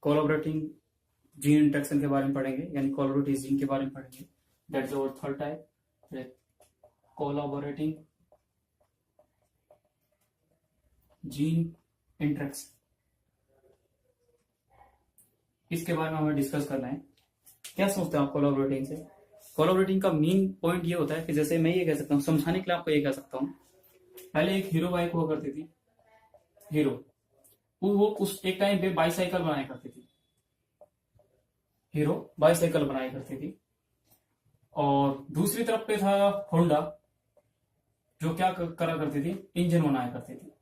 Collaborating gene interaction के बारे में पढ़ेंगे, यानी कोलैबोरेटिव जीन के बारे में पढ़ेंगे। That's our third type, collaborating gene interaction. इसके बारे में हमें डिस्कस करना है। क्या सोचते हैं आप कोलैबोरेटिंग से? कोलैबोरेटिंग का मेन पॉइंट ये होता है कि जैसे मैं ये कह सकता हूँ, समझाने के लिए आपको ये कह सकता हूँ, पहले एक हीरो बाइक हुआ करती थी, हीरो, वो उस एक टाइम पे बाईसाइकिल बनाया करती थी, हीरो बाईसाइकिल बनाया करती थी। और दूसरी तरफ पे था होंडा, जो क्या करा करती थी, इंजन बनाया करती थी।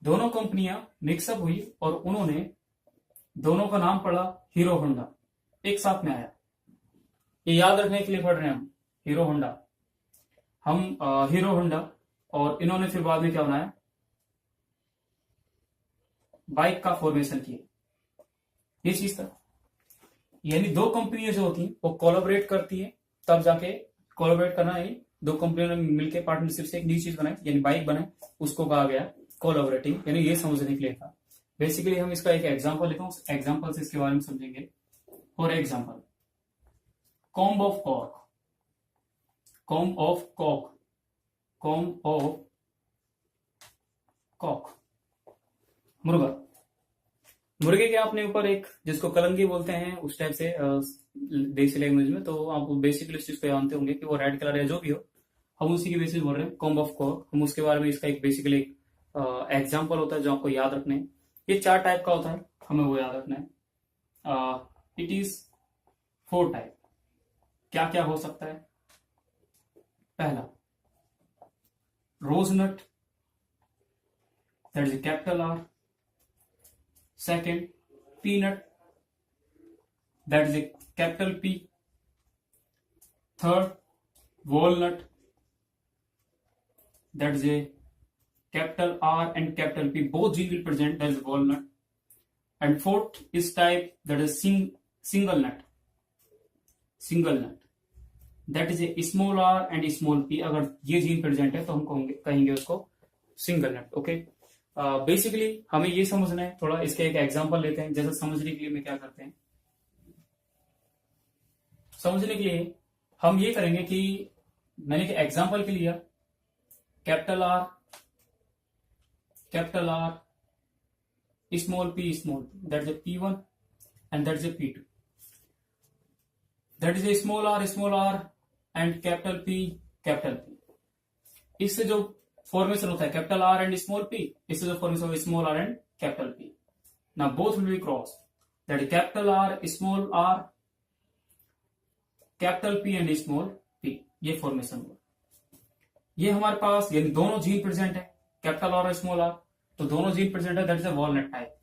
दोनों कंपनियां मिक्सअप हुई और उन्होंने दोनों का नाम पड़ा हीरो होंडा, एक साथ में आया। ये याद रखने के लिए पढ़ रहे हैं हम, हीरो होंडा, हम हीरो होंडा, और इन्होंने फिर बाद में क्या बनाया, बाइक का फॉर्मेशन किया। ये चीज था, यानी दो कंपनियां जो होती हैं वो कोलैबोरेट करती है, तब जाके कोलैबोरेट करना है। दो कंपनियों ने मिलकर पार्टनरशिप से एक नई चीज बनाई, यानी बाइक बनाई, उसको कहा गया कोलैबोरेटिंग। यानी ये समझने के लिए था। बेसिकली हम इसका एक एग्जांपल लेते हैं, उस एग्जांपल से इसके बारे में समझेंगे। फॉर एग्जांपल, कॉम्ब ऑफ कॉर्क, comb of cock, comb of cock, मुर्गा। मुर्गे के अपने ऊपर एक, जिसको कलंगी बोलते हैं उस टाइप से देसी लैंग्वेज में, तो आप बेसिकली इस चीज को जानते होंगे कि वो रेड कलर या जो भी हो, हम उसी की बेसिस बोल रहे हैं, कॉम्ब ऑफ कॉक। हम उसके बारे में, इसका एक बेसिकली एक एग्जाम्पल होता है जो आपको याद रखने हैं। ये 4 टाइप का होता है, हमें वो याद रखना है। It is 4 type. क्या क्या हो सकता है? पहला, rose nut, that is capital R. Second, peanut, that is a capital P. Third, walnut, that is a capital R and capital P. Both G will present, that is walnut. And fourth is type, that is single nut. Single nut, that is a small R and small P. अगर ये gene present है तो हम कहेंगे उसको single नट। Okay, basically हमें ये समझना है थोड़ा। इसके एक एग्जांपल लेते हैं। जैसे समझने के लिए मैं क्या करते हैं, समझने के लिए हम ये करेंगे कि मैंने एक एग्जांपल के लिया, capital R, small P, that is P1 and that is P2, that is small R and capital P। इससे जो फॉर्मेशन होता है capital R and small P, इससे जो फॉर्मेशन होता है small R and capital P. ना both will be cross, that is capital R, small are, capital P and small P. ये फॉर्मेशन हुआ। ये हमारे पास, यानी दोनों जीन प्रेजेंट है, कैपिटल आर और स्मॉल आर, तो दोनों जीन प्रेजेंट है, दैट इज वॉलनट टाइप।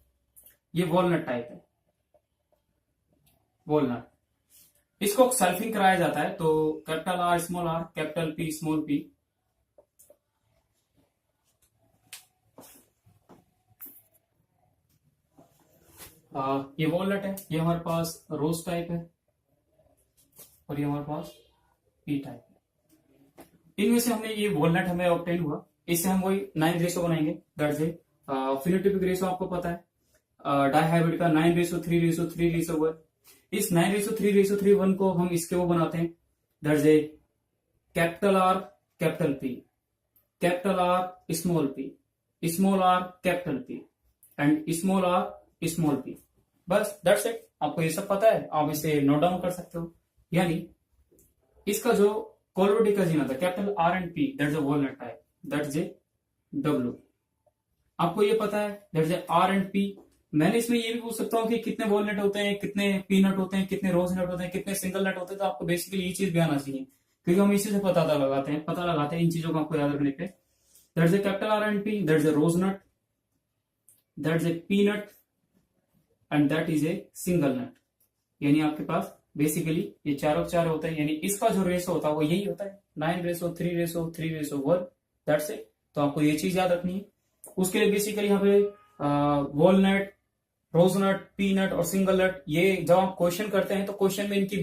ये वॉलनट टाइप है, वॉलनट। इसको सल्फिंग कराया जाता है, तो capital R, capital P, small P. ये वॉलनट है, ये हमारे पास रोज टाइप है, और ये हमारे पास पी टाइप है। इनमें से हमने ये वॉलनट हमें ऑब्टेन हुआ, इससे हम वही 9 रेशो बनाएंगे। दैट्स ए फिनोटाइपिक रेशो आपको पता है, डाइहाइब्रिड का 9:3:3:1। इस 9:3:1 को हम इसके वो बनाते हैं, that's a capital R, capital P, capital R, small are, capital P, and small r, small p. बस दैट्स इट। आपको ये सब पता है, आप इसे नोट डाउन कर सकते हो। यानी इसका जो कोलैबोरेटिव का जीन आता है capital R and P, that's a walnut type, that's a W। आपको ये पता है, that's A R and P. मैंने इसमें ये भी पूछ सकता हूँ कि कितने वॉलनट होते हैं, कितने पीनट होते हैं, कितने रोज नट होते हैं, कितने सिंगल नट होते हैं। तो आपको बेसिकली ये चीज भी आना चाहिए, क्योंकि हम इसी से पता लगाते हैं इन चीजों को आपको याद रखने पे। That's a capital R and P, that's a rose nut, that's a peanut, and that is a single nut. यानी आपके पास बेसिकली ये चारों चार होता है, यानी इसका जो रेशो होता है वो यही होता है, 9:3:3:1। That's it. तो आपको ये चीज याद रखनी है। उसके लिए बेसिकली यहाँ पे वॉलनट, रोजनट, पीनट और सिंगल नट, ये जब आप क्वेश्चन करते हैं तो क्वेश्चन में इनकी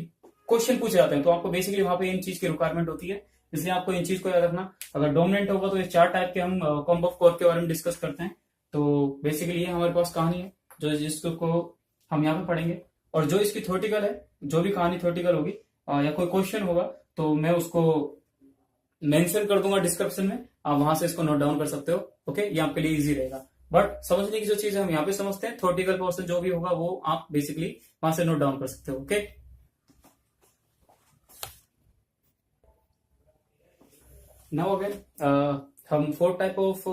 क्वेश्चन पूछे जाते हैं, तो आपको बेसिकली वहां पे इन चीज की रिक्वायरमेंट होती है, इसलिए आपको इन चीज को याद रखना। अगर डोमिनेंट होगा तो ये 4 टाइप के हम कॉम्ब ऑफ कॉर्क के बारे में डिस्कस करते हैं। तो बेसिकली ये हमारे पास कहानी है। जो जिसको हम यहाँ पे पढ़ेंगे, और जो इसकी थ्योरेटिकल है, जो भी कहानी थ्योरेटिकल होगी या कोई क्वेश्चन होगा तो मैं उसको मेंशन कर दूंगा डिस्क्रिप्शन में, आप वहां से इसको नोट डाउन कर सकते हो। ओके, ये आपके लिए इजी रहेगा। बट समझने की जो चीज हम यहाँ पे समझते हैं, थ्योरेटिकल पोर्शन जो भी होगा वो आप बेसिकली वहां से नोट डाउन कर सकते हो। ओके, नाउ अगेन हम 4 टाइप ऑफ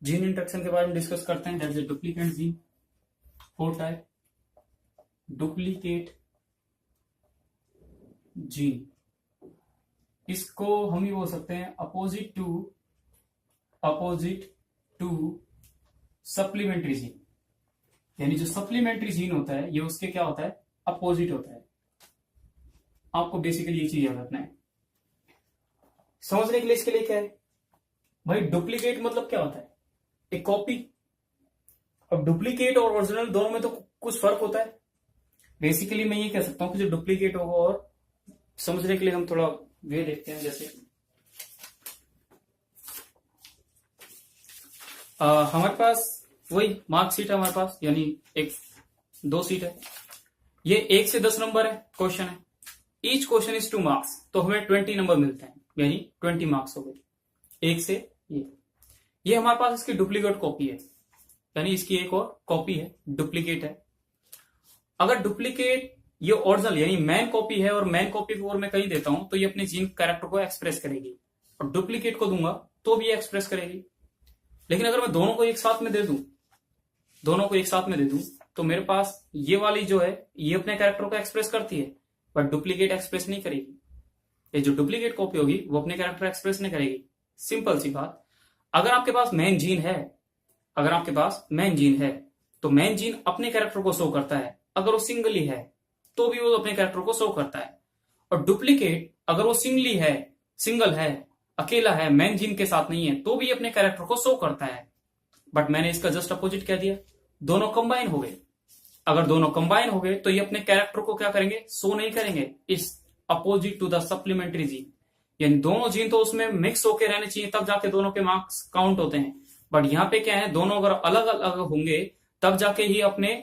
जीन इंट्रैक्शन के बारे में डिस्कस करते हैं। That is duplicate gene, 4 type duplicate gene. इसको हम ही बोल सकते हैं अपोजिट टू सप्लीमेंट्री जीन। यानी जो सप्लीमेंट्री जीन होता है ये उसके क्या होता है, अपोजिट होता है। आपको बेसिकली ये चीज याद रखना है। समझने के लिए इसके लिए क्या है भाई, डुप्लीकेट मतलब क्या होता है, एक कॉपी। अब डुप्लीकेट और ओरिजिनल दोनों में तो कुछ फर्क होता है। बेसिकली मैं ये कह सकता हूं कि जो डुप्लीकेट होगा, और समझने के लिए हम थोड़ा वे देखते हैं। जैसे हमारे पास वही मार्कशीट है हमारे पास, यानी 2 सीट है। ये 1 से 10 नंबर है क्वेश्चन है। ईच क्वेश्चन इज 2 मार्क्स, तो हमें 20 नंबर मिलते हैं, यानी 20 मार्क्स हो गए 1 से। ये हमारे पास इसकी डुप्लीकेट कॉपी है, यानी इसकी एक और कॉपी है, डुप्लीकेट है। अगर डुप्लीकेट ये ओरिजिनल यानी मैन कॉपी है, और मैन कॉपी को और मैं कहीं देता हूं तो ये अपने जीन कैरेक्टर को एक्सप्रेस करेगी, और डुप्लीकेट को दूंगा तो भी एक्सप्रेस करेगी। लेकिन अगर मैं दोनों को एक साथ में दे दूं तो मेरे पास ये वाली जो है ये अपने कैरेक्टर को एक्सप्रेस करती है, बट डुप्लीकेट एक्सप्रेस नहीं करेगी। ये जो डुप्लीकेट कॉपी होगी वो अपने कैरेक्टर एक्सप्रेस नहीं करेगी। सिंपल सी बात, अगर आपके पास मैन जीन है तो मैन जीन अपने कैरेक्टर को शो करता है। अगर वो सिंगली है तो भी वो अपने कैरेक्टर को शो करता है। और डुप्लीकेट अगर वो सिंगल है, अकेला है, मैन जीन के साथ नहीं है, तो भी अपने कैरेक्टर को शो करता है। बट मैंने इसका जस्ट अपोजिट कह दिया, दोनों कंबाइन हो गए। अगर दोनों कंबाइन हो गए तो ये अपने कैरेक्टर को क्या करेंगे, शो नहीं करेंगे। Is opposite to the supplementary gene, यानी दोनों जीन तो उसमें मिक्स होके रहने चाहिए, तब जाके दोनों के मार्क्स काउंट होते हैं। बट यहाँ पे क्या है, दोनों अगर अलग अलग होंगे तब जाके ही अपने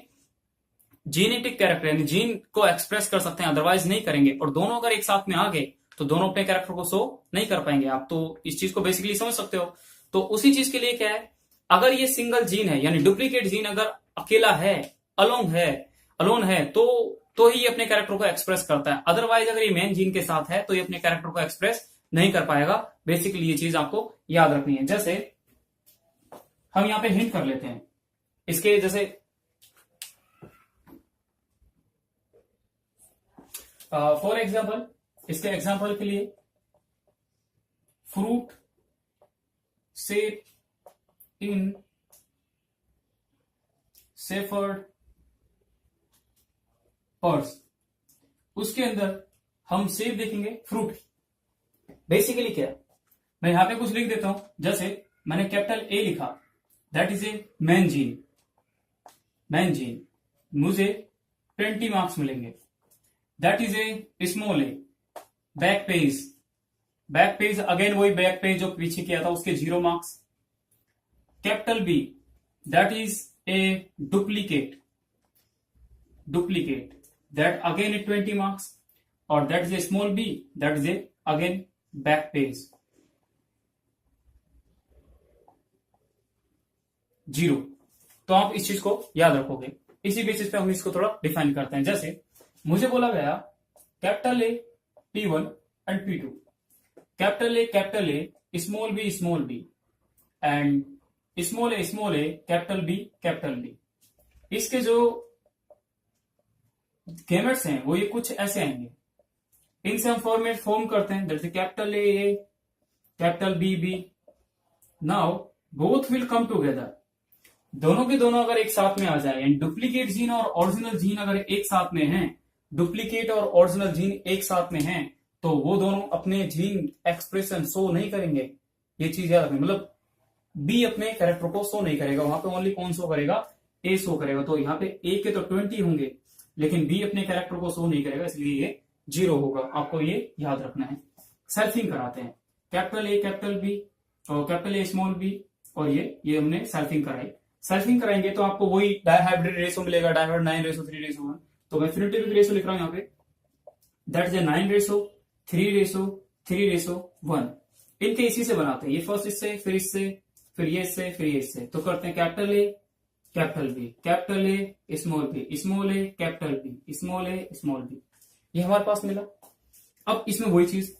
जीनेटिक कैरेक्टर यानी जीन को एक्सप्रेस कर सकते हैं, अदरवाइज नहीं करेंगे। और दोनों अगर एक साथ में आ गए तो दोनों अपने कैरेक्टर को शो नहीं कर पाएंगे। आप तो इस चीज को बेसिकली समझ सकते हो। तो उसी चीज के लिए क्या है, अगर ये सिंगल जीन है यानी डुप्लीकेट जीन अगर अकेला है, अलोन है तो ही अपने कैरेक्टर को एक्सप्रेस करता है। अदरवाइज अगर ये मेन जीन के साथ है तो ये अपने कैरेक्टर को एक्सप्रेस नहीं कर पाएगा। बेसिकली ये चीज आपको याद रखनी है। जैसे हम यहां पे हिंट कर लेते हैं इसके, जैसे फॉर एग्जाम्पल, इसके एग्जाम्पल के लिए फ्रूट सेप इन सेफर्ड पर्स, उसके अंदर हम सेब देखेंगे फ्रूट। बेसिकली क्या, मैं यहां पे कुछ लिख देता हूं। जैसे मैंने कैपिटल ए लिखा, that is a main gene, मुझे 20 मार्क्स मिलेंगे। That is a small a, back page again वही बैक पेज जो पीछे किया था उसके 0 marks. Capital B, that is a duplicate, that again is 20 marks, और that is a small b, that is a again back page 0। तो आप इस चीज को याद रखोगे। इसी बेसिस पे हम इसको थोड़ा डिफाइन करते हैं। जैसे मुझे बोला गया capital A P1 and P2, capital A small b and small a capital B. इसके जो गेमेट्स हैं वो ये कुछ ऐसे आएंगे। इनसे हम फॉर्मेट फॉर्म करते हैं, जैसे capital A capital B. Now both will come together, दोनों के दोनों अगर एक साथ में आ जाए, एंड डुप्लीकेट जीन और ओरिजिनल जीन अगर एक साथ में हैं, डुप्लीकेट और ओरिजिनल जीन एक साथ में हैं, तो वो दोनों अपने जीन एक्सप्रेशन शो नहीं करेंगे। ये चीज याद रखनी, मतलब बी अपने कैरेक्टर को शो नहीं करेगा, वहां पे ओनली कौन शो करेगा, ए शो करेगा। तो यहाँ पे ए के तो 20 होंगे लेकिन बी अपने कैरेक्टर को शो नहीं करेगा, इसलिए ये 0 होगा। आपको ये याद रखना है। सेल्फिंग कराते हैं, कैपिटल ए कैपिटल बी और कैपिटल ए स्मॉल बी, और ये हमने सेल्फिंग कराई। सेल्फिंग कराएंगे तो आपको वही डायहाइब्रिड रेशो मिलेगा, डायहाइब्रिड 9:3:1। तो मैं फिनोटाइपिक रेशो लिख रहा हूं यहाँ पे, दैट इज 9:3:1। इनके इसी से बनाते हैं, ये फर्स्ट इससे, फिर इससे, फिर ये इससे, फिर ये इससे। तो करते हैं capital A, capital B, capital A, small b, small a, capital B, small a, small b. ये हमारे पास मिला। अब इसमें वही चीज,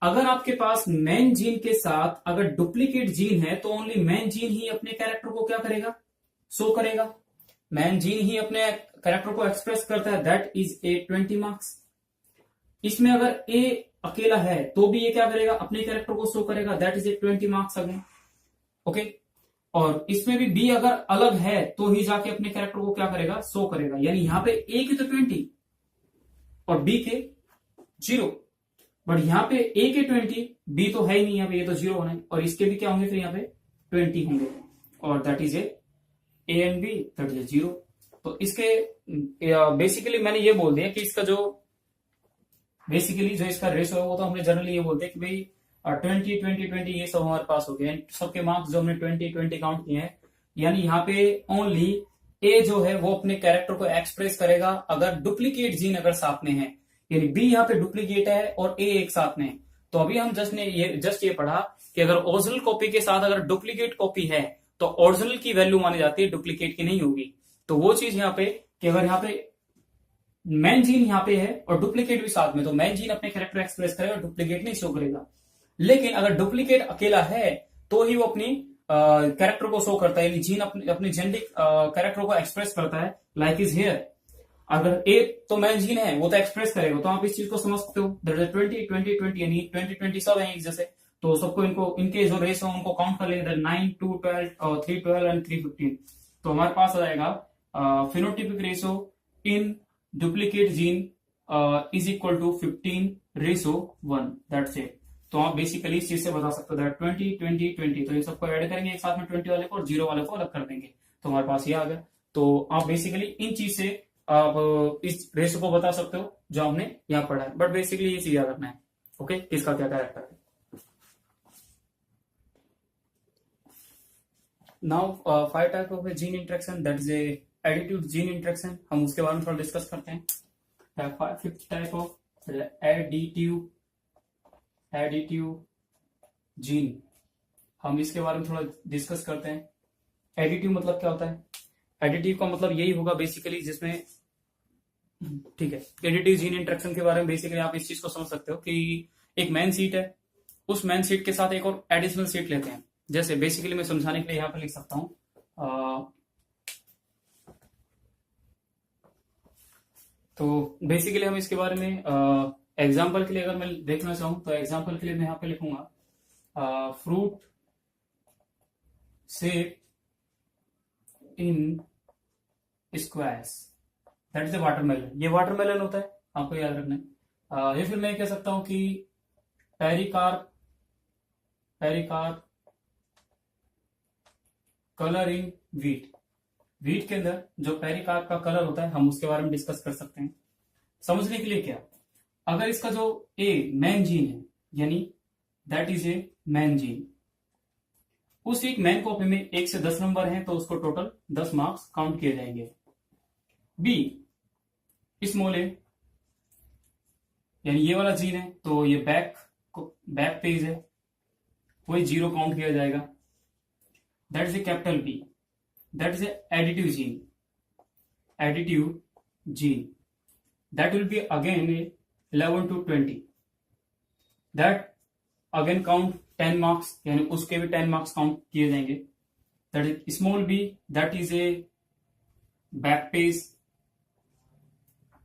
अगर आपके पास मेन जीन के साथ अगर डुप्लीकेट जीन है तो ओनली मेन जीन ही अपने कैरेक्टर को क्या करेगा, शो करेगा। मेन जीन ही अपने कैरेक्टर को एक्सप्रेस करता है, दैट इज ए 20 मार्क्स। इसमें अगर ए अकेला है तो भी ये क्या करेगा, अपने कैरेक्टर को शो करेगा, that is A 20 marks again. Okay, और इसमें भी बी अगर अलग है तो ही जाके अपने कैरेक्टर को क्या करेगा, शो करेगा। यानी यहां पे ए की तो 20 और बी के 0, बट यहाँ पे ए के 20, बी तो है ही नहीं यहाँ पे, ये तो 0 होना है, और इसके भी क्या होंगे फिर यहाँ पे 20 होंगे, और that is A and B, that is 0। तो इसके बेसिकली मैंने ये बोल दिया कि इसका जो बेसिकली जो इसका रेशो है वो तो हमने जनरली ये बोलते हैं कि भाई 20 20 20 ये सब हमारे पास हो गए, सबके मार्क्स जो हमने 20 20 काउंट किए हैं। यानी यहाँ पे ओनली ए जो है वो अपने कैरेक्टर को एक्सप्रेस करेगा अगर डुप्लीकेट जीन अगर साथ में है, यानी बी यहाँ पे डुप्लीकेट है और ए एक साथ में है। तो अभी हम जस्ट ये पढ़ा कि अगर ओरिजिनल कॉपी के साथ अगर डुप्लीकेट कॉपी है तो ओरिजिनल की वैल्यू मानी जाती है, डुप्लीकेट की नहीं होगी। तो वो चीज यहाँ पे कि अगर यहाँ पे मेन जीन यहाँ पे है और डुप्लीकेट भी साथ में, तो मेन जीन अपने कैरेक्टर एक्सप्रेस करेगा, डुप्लीकेट नहीं शो करेगा। लेकिन अगर डुप्लीकेट अकेला है तो ही वो अपनी कैरेक्टर को शो करता है, यानी जीन अपने जेनेटिक कैरेक्टर को एक्सप्रेस करता है, लाइक इज हियर। अगर ए तो मेन जीन है वो तो एक्सप्रेस करेगा, तो आप इस चीज को समझ सकते हो, 20 20 20 यानी 20 20 सब है एक जैसे। तो सबको इनके जो रेस है उनको काउंट कर लेंगे, 9 2 12 और 3 12 एंड 3 15। तो हमारे पास आ जाएगा phenotypic ratio in duplicate gene is equal to 15:1, that's it. तो आप बेसिकली इस चीज से बता सकते हो दैट 20 20 20। तो ये सबको ऐड करेंगे एक साथ में, 20 वाले को और 0 वाले को अलग कर देंगे, तो हमारे पास ये आ गया। तो आप बेसिकली इन चीज से आप इस रेशो को बता सकते हो जो हमने यहाँ पढ़ा है, बट बेसिकली ये चीज याद रखना है। ओके, किसका क्या कैरेक्टर है। Now 5 type of gene interaction, that is additive gene interaction, हम उसके बारे में थोड़ा डिस्कस करते हैं। 5th type of additive gene, हम इसके बारे में थोड़ा डिस्कस करते हैं। एडिटिव मतलब क्या होता है, एडिटिव का मतलब यही होगा बेसिकली जिसमें, ठीक है, एडिटिव जीन इंटरेक्शन के बारे में बेसिकली आप इस चीज को समझ सकते हो कि एक मेन सीट है, उस मेन सीट के साथ एक और एडिशनल सीट लेते हैं। जैसे बेसिकली मैं समझाने के लिए यहाँ पर लिख सकता हूं, तो बेसिकली हम इसके बारे में एग्जाम्पल के लिए अगर मैं देखना चाहूं तो एग्जाम्पल के लिए मैं यहाँ पे लिखूंगा fruit shape in squares, that is watermelon. ये वाटरमेलन होता है, आपको याद रखना है। या फिर मैं कह सकता हूं कि पेरिकार्प कलर इन वीट, वीट के अंदर जो पेरिकार्प का कलर होता है हम उसके बारे में डिस्कस कर सकते हैं। समझने के लिए क्या, अगर इसका जो ए मैन जीन है, यानी that is a main gene, उस एक मैन कॉपी में 1 से 10 नंबर हैं तो उसको टोटल 10 मार्क्स काउंट किए जाएंगे। बी स्मॉल ए, यानी ये वाला जीन है तो ये बैक पेज है, वही 0 काउंट किया जाएगा। That is a capital B, that is a additive gene, that will be again 11 to 20, that again count 10 marks, यानी उसके भी 10 मार्क्स काउंट किए जाएंगे। That is small b, that is a back page,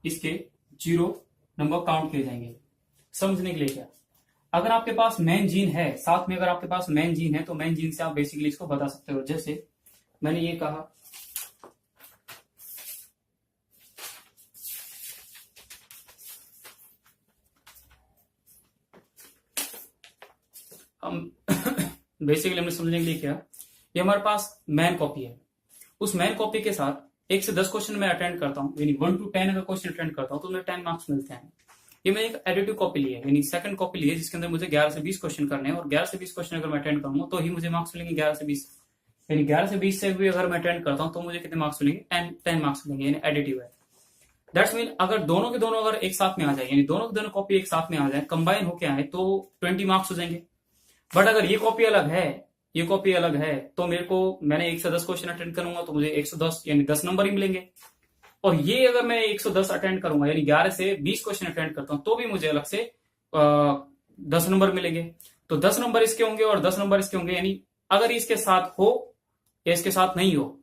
इसके 0 number count किए जाएंगे। समझने के लिए क्या, अगर आपके पास मेन जीन है साथ में, अगर आपके पास मेन जीन है तो मेन जीन से आप बेसिकली इसको बता सकते हो। जैसे मैंने ये कहा हम बेसिकली हमने समझने के लिए क्या, ये हमारे पास मैन कॉपी है, उस मैन कॉपी के साथ 1 से 10 क्वेश्चन मैं अटेंड करता हूँ, यानी 1 to 10 अगर क्वेश्चन अटेंड करता हूँ तो मुझे 10 मार्क्स मिलते हैं। ये मैंने एक एडिटिव कॉपी ली है, यानी सेकंड कॉपी ली है जिसके अंदर मुझे 11 से 20 क्वेश्चन करने हैं, और 11 से 20 क्वेश्चन अगर मैं अटेंड करूंगा तो ही मुझे मार्क्स मिलेंगे 11 से 20, यानी 11 से 20 से भी अगर मैं अटेंड करता हूं तो मुझे कितने मार्क्स मिलेंगे? 10 मार्क्स मिलेंगे, यानी एडिटिव है। दैट्स मीन अगर दोनों के दोनों अगर एक साथ में आ जाए, यानी दोनों के दोनों कॉपी एक साथ में आ जाए, कंबाइन होके आए, तो 20 मार्क्स हो जाएंगे। बट अगर ये कॉपी अलग है, ये कॉपी अलग है, तो मेरे को, मैंने 1 से 10 क्वेश्चन अटेंड करूंगा तो मुझे 110 यानी 10 नंबर ही मिलेंगे। और ये अगर मैं 110 अटेंड करूंगा, यानी 11 से 20 क्वेश्चन अटेंड करता हूं, तो भी मुझे अलग से 10 नंबर मिलेंगे। तो 10 नंबर इसके होंगे और 10 नंबर इसके होंगे, यानी अगर इसके साथ हो या इसके साथ नहीं हो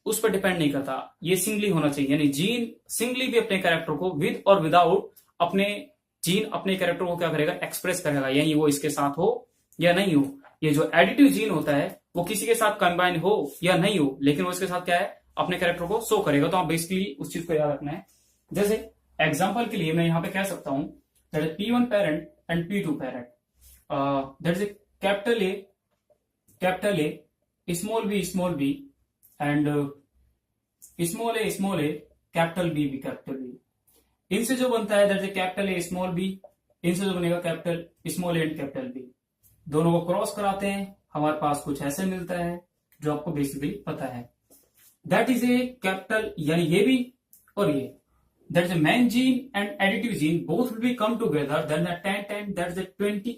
उस पर डिपेंड नहीं करता, ये सिंगली होना चाहिए। यानी जीन सिंगली भी अपने कैरेक्टर को विद और विदाउट अपने जीन अपने कैरेक्टर को क्या करेगा? एक्सप्रेस करेगा, यानी वो इसके साथ हो या नहीं हो। ये जो एडिटिव जीन होता है वो किसी के साथ कंबाइन हो या नहीं हो, लेकिन वो इसके साथ क्या है? अपने कैरेक्टर को शो करेगा। तो आप बेसिकली उस चीज को याद रखना है। जैसे एग्जाम्पल के लिए मैं यहां पे कह सकता हूं that is P1 parent and P2 parent, that is capital A small b and small a capital B capital B. इनसे जो बनता है that is capital A small b, इनसे जो बनेगा capital small a and capital B. दोनों को cross कराते हैं, हमारे पास कुछ ऐसे मिलता है जो आपको बेसिकली पता है। दैट इज ए कैपिटल, यानी ये भी और ये, that is a main gene and additive gene both will be come together, then 10 that is 20।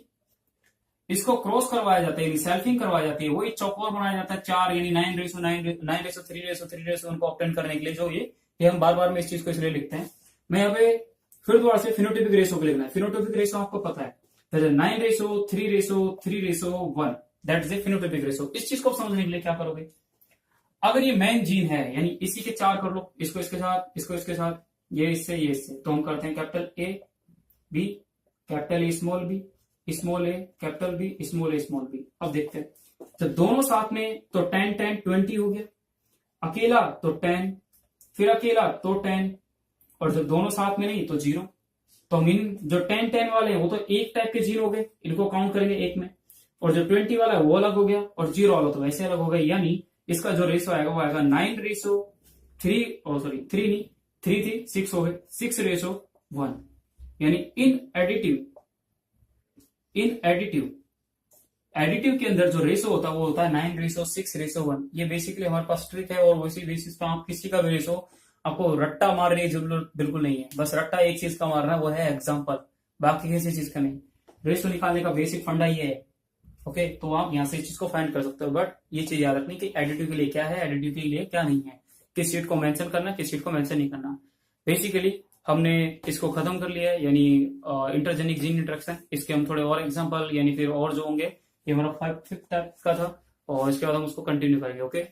इसको क्रॉस करवाया जाता है, यानी सेल्फिंग करवाई जाती है, वही चौकोर बनाया जाता है 4, यानी 9:9:3:3 उनको ऑब्टेन करने के लिए। जो ये हम बार बार में इस चीज को इसलिए लिखते हैं। मैं यहाँ पे फिर दोबारा से फिनोटिपिक रेशो को लिखना है। फिनोटिपिक रेशो आपको पता है 9:3:1, that is A phenotypic ratio. इस चीज को समझने के लिए क्या करोगे? अगर ये मेन जीन है, यानी इसी के 4 कर लो, इसको इसके साथ, इसको इसके साथ, ये इससे, तो हम करते हैं capital A B, capital A small b, small a capital B, small a small b. अब देखते हैं, जब दोनों साथ में तो 10 20 हो गया, अकेला तो 10, फिर अकेला तो 10, और जब दोनों साथ में नहीं तो 0। तो हम इन जो 10 वाले हैं वो तो एक टाइप के जीरो हो गए, इनको काउंट करेंगे एक में, और जो 20 वाला है वो अलग हो गया, और 0 वाला तो वैसे अलग हो गया। यानी इसका जो रेशो आएगा वो आएगा 3 हो गए, 6:1। यानी इन एडिटिव के अंदर जो रेशो होता है वो होता है 9:6:1। ये बेसिकली हमारे पास ट्रिक है, और उसी बेसिस पर आप किसी का भी रेशो, आपको रट्टा मारने की जरूरत बिल्कुल नहीं है। बस रट्टा एक चीज का मारना है, वो है एग्जाम्पल, बाकी किसी चीज का नहीं। रेशो निकालने का बेसिक फंडा ये है। ओके, तो आप यहां से इस चीज को फाइंड कर सकते हो। बट ये चीज याद रखनी कि एडिटिव के लिए क्या है, एडिटिव के लिए क्या नहीं है, किस चीज को मेंशन करना, किस चीज को मेंशन नहीं करना। बेसिकली हमने इसको खत्म कर लिया है, यानी इंटरजेनिक जीन इंटरेक्शन। इसके हम थोड़े और एग्जांपल, यानी फिर और जो होंगे, ये हमारा 5th टाइप का था, और इसके बाद हम उसको कंटिन्यू करेंगे। ओके।